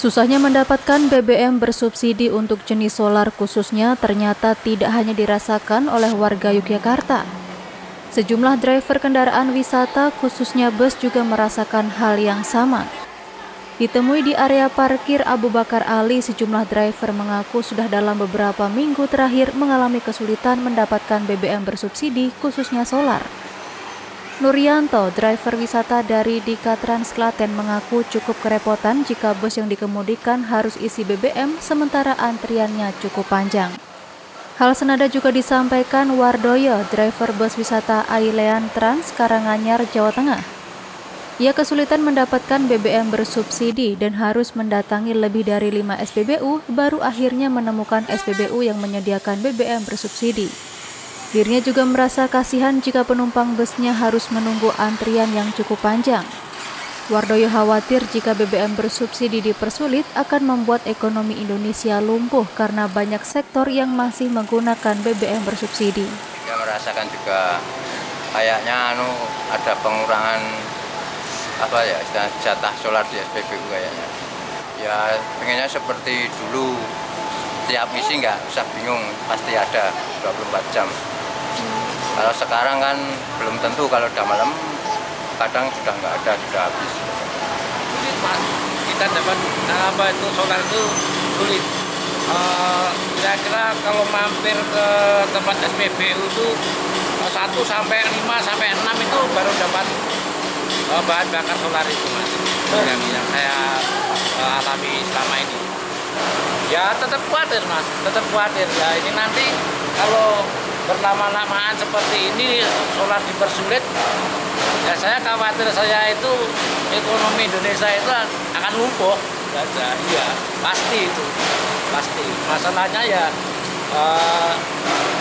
Susahnya mendapatkan BBM bersubsidi untuk jenis solar khususnya ternyata tidak hanya dirasakan oleh warga Yogyakarta. Sejumlah driver kendaraan wisata khususnya bus juga merasakan hal yang sama. Ditemui di area parkir Abu Bakar Ali, sejumlah driver mengaku sudah dalam beberapa minggu terakhir mengalami kesulitan mendapatkan BBM bersubsidi khususnya solar. Nurianto, driver wisata dari Dika Trans Klaten, mengaku cukup kerepotan jika bus yang dikemudikan harus isi BBM sementara antriannya cukup panjang. Hal senada juga disampaikan Wardoyo, driver bus wisata Ailean Trans Karanganyar, Jawa Tengah. Ia kesulitan mendapatkan BBM bersubsidi dan harus mendatangi lebih dari 5 SPBU baru akhirnya menemukan SPBU yang menyediakan BBM bersubsidi. Dirinya juga merasa kasihan jika penumpang busnya harus menunggu antrian yang cukup panjang. Wardoyo khawatir jika BBM bersubsidi dipersulit akan membuat ekonomi Indonesia lumpuh karena banyak sektor yang masih menggunakan BBM bersubsidi. Dia merasakan juga kayaknya ada pengurangan jatah solar di SPBU kayaknya. Ya pengennya seperti dulu, setiap misi nggak usah bingung, pasti ada 24 jam. Kalau sekarang kan belum tentu, kalau udah malam kadang sudah nggak ada, sudah habis. Sulit Mas, kita dapat solar itu sulit. Kira-kira kalau mampir ke tempat SPBU itu 1 sampai 5 sampai 6 itu baru dapat bahan bakar solar itu Mas. Yang saya alami selama ini. Ya tetap khawatir Mas, tetap khawatir. Ya ini nanti kalau berlama-lamaan seperti ini solar dipersulit, ya saya khawatir itu ekonomi Indonesia itu akan lumpuh. Iya, pasti itu, pasti. Masalahnya ya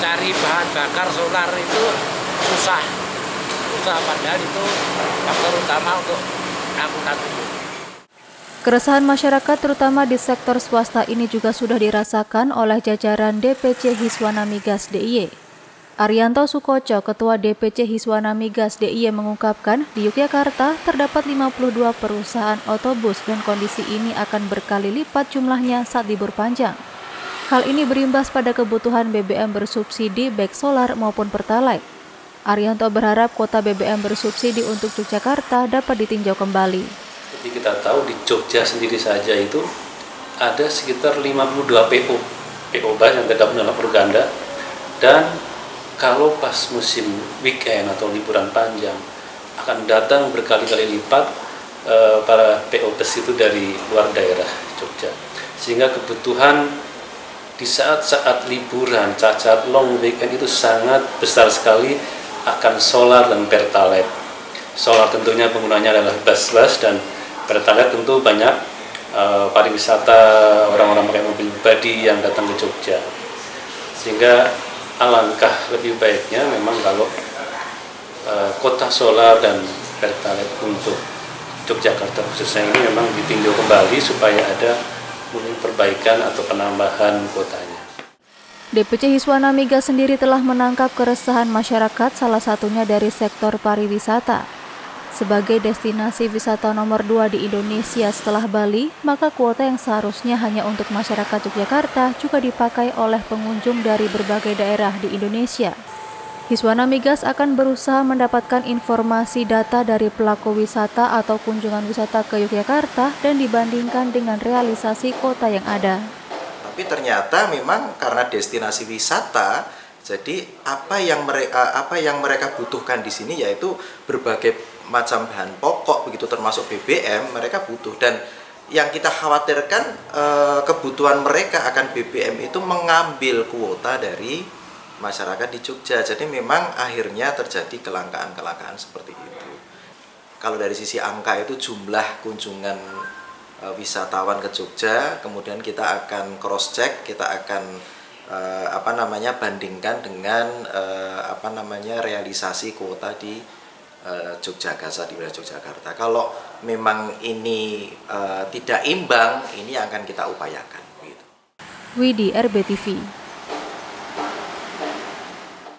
cari bahan bakar solar itu susah padahal itu faktor utama untuk angkutan umum. Keresahan masyarakat terutama di sektor swasta ini juga sudah dirasakan oleh jajaran DPC Hiswana Migas DIY. Arianto Sukoco, Ketua DPC Hiswana Migas DIY, mengungkapkan di Yogyakarta terdapat 52 perusahaan otobus dan kondisi ini akan berkali lipat jumlahnya saat libur panjang. Hal ini berimbas pada kebutuhan BBM bersubsidi baik solar maupun pertalite. Arianto berharap kuota BBM bersubsidi untuk Yogyakarta dapat ditinjau kembali. Jadi kita tahu di Jogja sendiri saja itu ada sekitar 52 PO bus yang tergabung dalam Peruganda, dan kalau pas musim weekend atau liburan panjang akan datang berkali-kali lipat para PO bus itu dari luar daerah Jogja, sehingga kebutuhan di saat-saat liburan, saat long weekend itu sangat besar sekali akan solar dan pertalite. Solar tentunya penggunanya adalah bus-bus, dan pertalite tentu banyak pariwisata, orang-orang pakai mobil pribadi yang datang ke Jogja. Sehingga alangkah lebih baiknya memang kalau kota solar dan pertalite untuk Yogyakarta khususnya ini memang ditinjau kembali supaya ada mungkin perbaikan atau penambahan kotanya. DPC Hiswana Migas sendiri telah menangkap keresahan masyarakat, salah satunya dari sektor pariwisata. Sebagai destinasi wisata nomor 2 di Indonesia setelah Bali, maka kuota yang seharusnya hanya untuk masyarakat Yogyakarta juga dipakai oleh pengunjung dari berbagai daerah di Indonesia. Hiswana Migas akan berusaha mendapatkan informasi data dari pelaku wisata atau kunjungan wisata ke Yogyakarta dan dibandingkan dengan realisasi kota yang ada. Tapi ternyata memang karena destinasi wisata, jadi apa yang mereka butuhkan di sini yaitu berbagai macam bahan pokok, begitu termasuk BBM mereka butuh, dan yang kita khawatirkan kebutuhan mereka akan BBM itu mengambil kuota dari masyarakat di Jogja. Jadi memang akhirnya terjadi kelangkaan seperti itu. Kalau dari sisi angka itu jumlah kunjungan wisatawan ke Jogja, kemudian kita akan cross check, kita akan bandingkan dengan realisasi kuota di Yogyakarta, di wilayah Yogyakarta. Kalau memang ini tidak imbang, ini akan kita upayakan. Widi, RBTV.